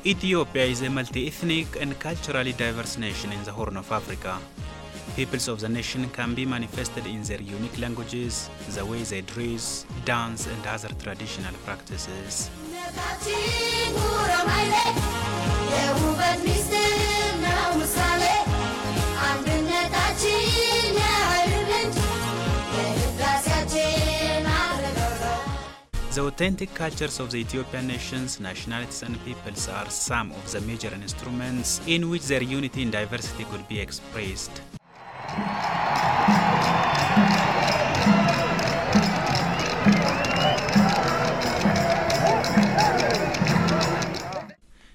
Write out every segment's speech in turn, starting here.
Ethiopia is a multi-ethnic and culturally diverse nation in the Horn of Africa. Peoples of the nation can be manifested in their unique languages, the way they dress, dance, and other traditional practices. The authentic cultures of the Ethiopian nations, nationalities, and peoples are some of the major instruments in which their unity and diversity could be expressed.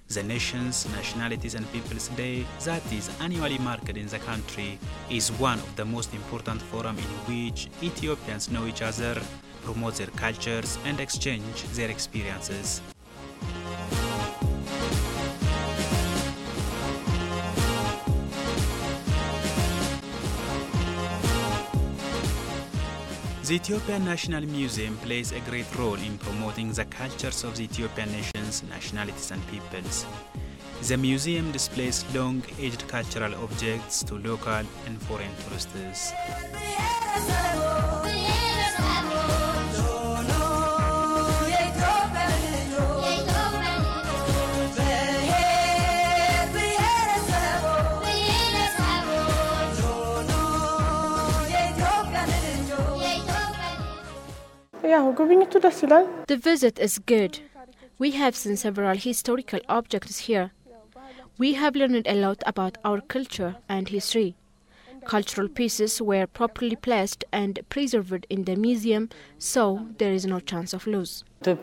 The Nations, Nationalities and Peoples Day, that is annually marked in the country, is one of the most important forums in which Ethiopians know each other, promote their cultures, and exchange their experiences. The Ethiopian National Museum plays a great role in promoting the cultures of the Ethiopian nations, nationalities, and peoples. The museum displays long-aged cultural objects to local and foreign tourists. The visit is good. We have seen several historical objects here. We have learned a lot about our culture and history. Cultural pieces were properly placed and preserved in the museum, so there is no chance of loss. As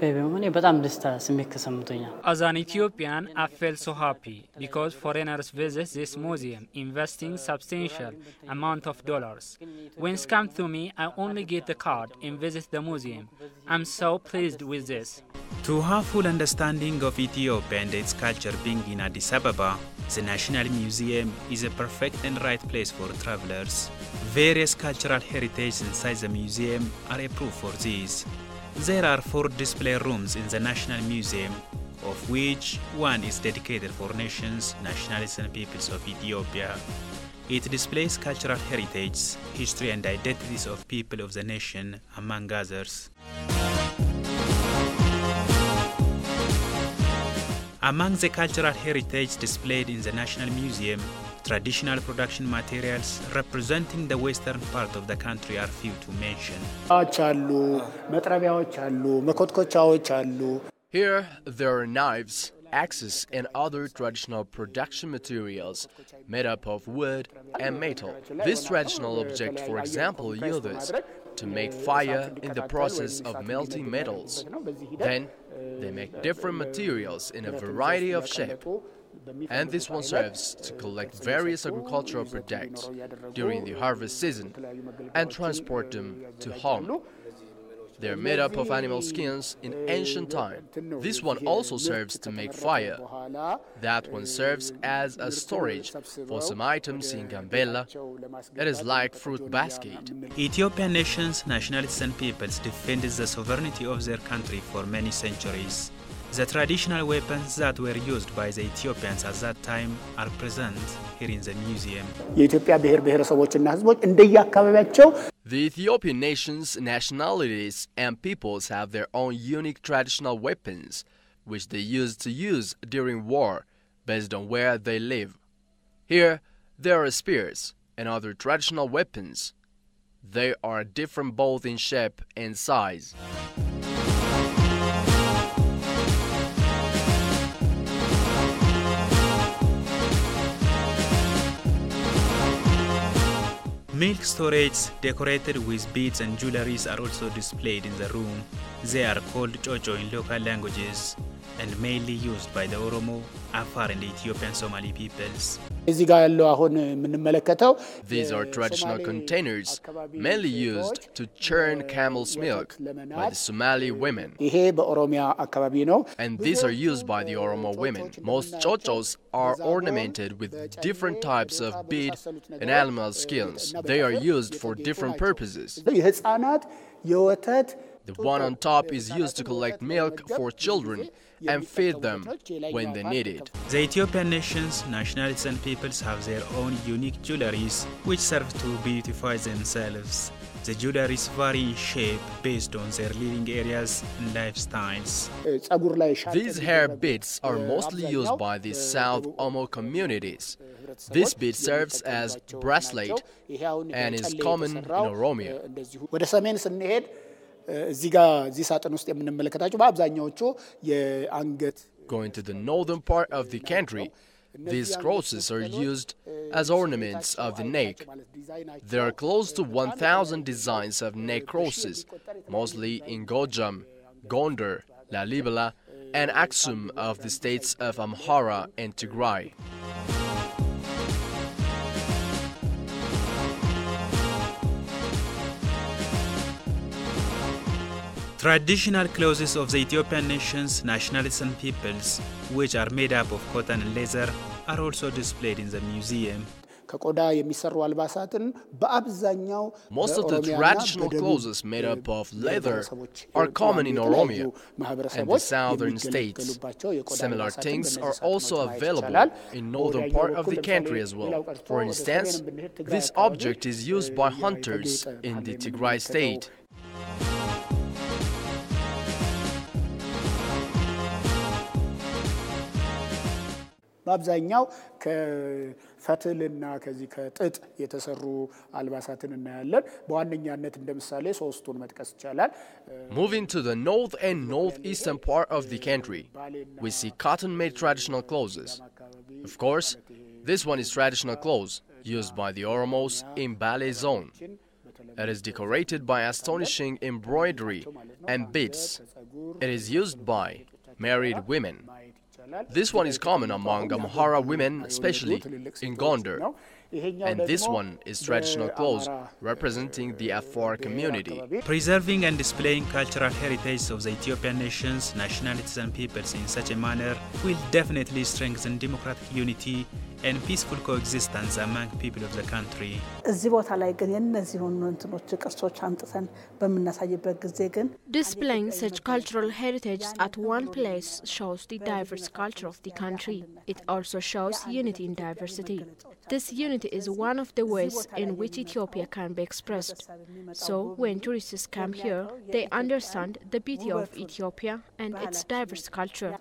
an Ethiopian, I felt so happy because foreigners visit this museum, investing substantial amount of dollars. When it comes to me, I only get the card and visit the museum. I'm so pleased with this. To have full understanding of Ethiopia and its culture being in Addis Ababa, the National Museum is a perfect and right place for travelers. Various cultural heritage inside the museum are a proof for this. There are 4 display rooms in the National Museum, of which one is dedicated for nations, nationalities and peoples of Ethiopia. It displays cultural heritage, history and identities of people of the nation, among others. Among the cultural heritage displayed in the National Museum, traditional production materials representing the western part of the country are few to mention. Here, there are knives, axes, and other traditional production materials made up of wood and metal. This traditional object, for example, uses to make fire in the process of melting metals. Then, they make different materials in a variety of shape. And this one serves to collect various agricultural products during the harvest season and transport them to home. They are made up of animal skins in ancient time. This one also serves to make fire. That one serves as a storage for some items in Gambella. It is like fruit basket. Ethiopian nations, nationalities and peoples defended the sovereignty of their country for many centuries. The traditional weapons that were used by the Ethiopians at that time are present here in the museum. The Ethiopian nations, nationalities, and peoples have their own unique traditional weapons, which they used to use during war, based on where they live. Here, there are spears and other traditional weapons. They are different both in shape and size. Milk storage decorated with beads and jewelries are also displayed in the room. They are called chocho in local languages and mainly used by the Oromo, Afar and Ethiopian Somali peoples. These are traditional containers mainly used to churn camel's milk by the Somali women. And these are used by the Oromo women. Most chochos are ornamented with different types of bead and animal skins. They are used for different purposes. The one on top is used to collect milk for children and feed them when they need it. The Ethiopian nations, nationalities and peoples have their own unique jewelries which serve to beautify themselves. The jewelries vary in shape based on their living areas and lifestyles. These hair beads are mostly used by the South Omo communities. This bead serves as bracelet and is common in Oromia. Going to the northern part of the country, these crosses are used as ornaments of the neck. There are close to 1,000 designs of neck crosses, mostly in Gojam, Gondar, Lalibela, and Aksum of the states of Amhara and Tigray. Traditional clothes of the Ethiopian nations, nationalities and peoples, which are made up of cotton and leather, are also displayed in the museum. Most of the traditional clothes made up of leather are common in Oromia and the southern states. Similar things are also available in northern part of the country as well. For instance, this object is used by hunters in the Tigray state. በአብዛኛው ከፈትልና ከዚህ ከጥጥ የተሰሩ አልባሳትን እናያለን በዋነኛነት እንደምሳሌ ሶስቱን መጥቀስ ይቻላል Moving to the north and northeastern part of the country, we see cotton-made traditional clothes. Of course, this one is traditional clothes used by the Oromos in Bale zone. It is decorated by astonishing embroidery and beads. It is used by married women. This one is common among Amhara women, especially in Gondar. And this one is traditional clothes representing the Afar community. Preserving and displaying cultural heritage of the Ethiopian nations, nationalities and peoples in such a manner will definitely strengthen democratic unity and peaceful coexistence among people of the country. Displaying such cultural heritage at one place shows the diverse culture of the country. It also shows unity in diversity. This unity is one of the ways in which Ethiopia can be expressed. So when tourists come here, they understand the beauty of Ethiopia and its diverse culture.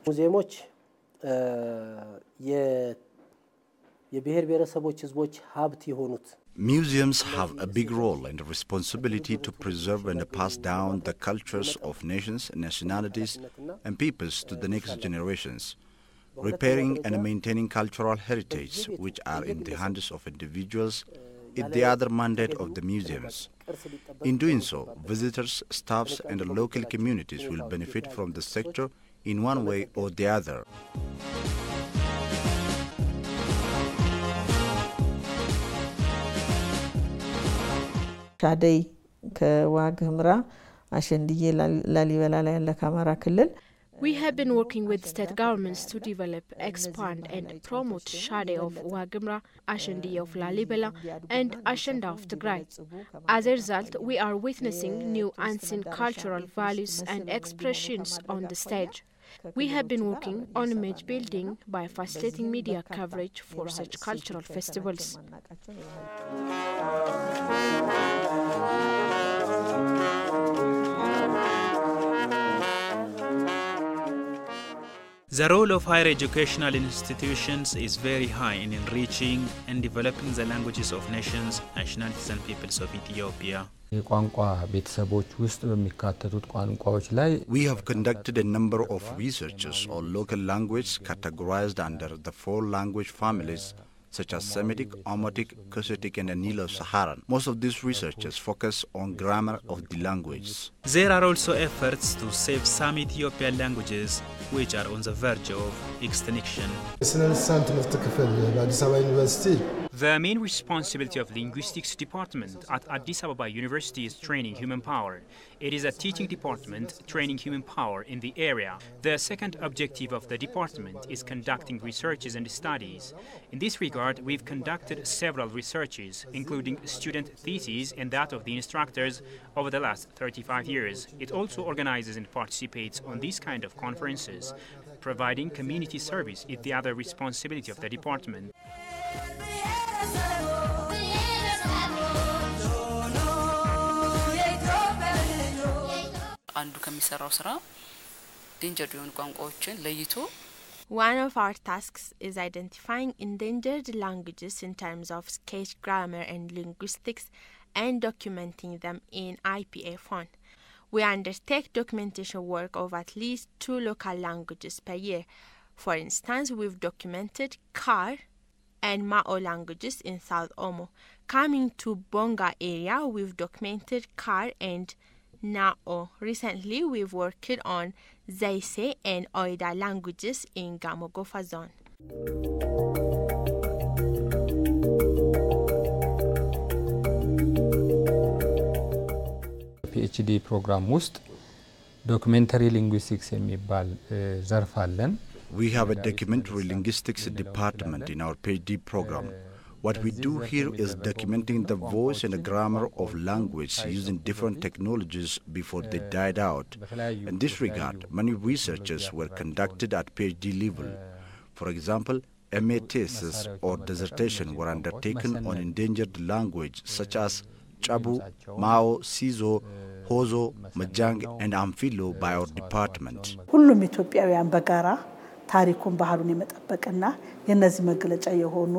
Museums have a big role and responsibility to preserve and pass down the cultures of nations, nationalities, and peoples to the next generations. Repairing and maintaining cultural heritage, which are in the hands of individuals, is the other mandate of the museums. In doing so, visitors, staffs, and the local communities will benefit from the sector in one way or the other. ሻደይ ከዋግ ኽምራ አሸንድዬ ላሊበላ ላይ ያለ ካማራ ክልል We have been working with state governments to develop, expand and promote Shade of Wag ኽምራ, Ashandiye of Lalibela and Ashanda of Tigray. As a result, we are witnessing new unseen cultural values and expressions on the stage. We have been working on image building by facilitating media coverage for such cultural festivals. The role of higher educational institutions is very high in enriching and developing the languages of nations, nationalities and peoples of Ethiopia. We have conducted a number of researches on local language categorized under the 4 language families such as Semitic, Omotic, Cushitic and Nilo-Saharan. Most of these researches focus on grammar of the language. There are also efforts to save some Ethiopian languages which are on the verge of extinction. The main responsibility of the Linguistics Department at Addis Ababa University is training human power. It is a teaching department training human power in the area. The second objective of the department is conducting researches and studies. In this regard, we've conducted several researches, including student theses and that of the instructors over the last 35 years. It also organizes and participates on these kind of conferences. Providing community service is the other responsibility of the department. One of our tasks is identifying endangered languages in terms of sketch grammar and linguistics and documenting them in IPA-FON. We undertake documentation work of at least 2 local languages per year. For instance, we've documented Kar and Mao languages in South Omo. Coming to Bonga area, we've documented Kar and Nao. Recently, we've worked on Zaise and Oida languages in Gamogofa zone. PhD program ውስጥ documentary linguistics የሚባል ዘርፍ አለን. We have a documentary linguistics department in our PhD program. What we do here is documenting the voice and the grammar of language using different technologies before they died out. In this regard, many researches were conducted at PhD level. For example, MA thesis or dissertation were undertaken on endangered language such as Chabu, Mao, Sizo, Hozo, Majang, and Amphilo by our department. ሁሉም ኢትዮጵያውያን በጋራ ታሪኩን ባህሉን የመጠበቅና የነዚህ መገለጫ የሆኑ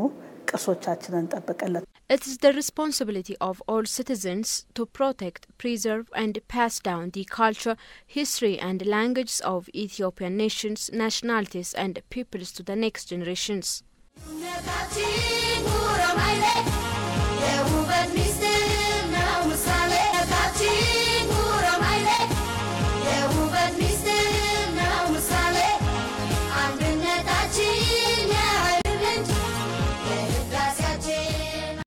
ቅርሶቻችንን ጠብቀለት It is the responsibility of all citizens to protect, preserve and pass down the culture, history and languages of Ethiopian nations, nationalities and peoples to the next generations.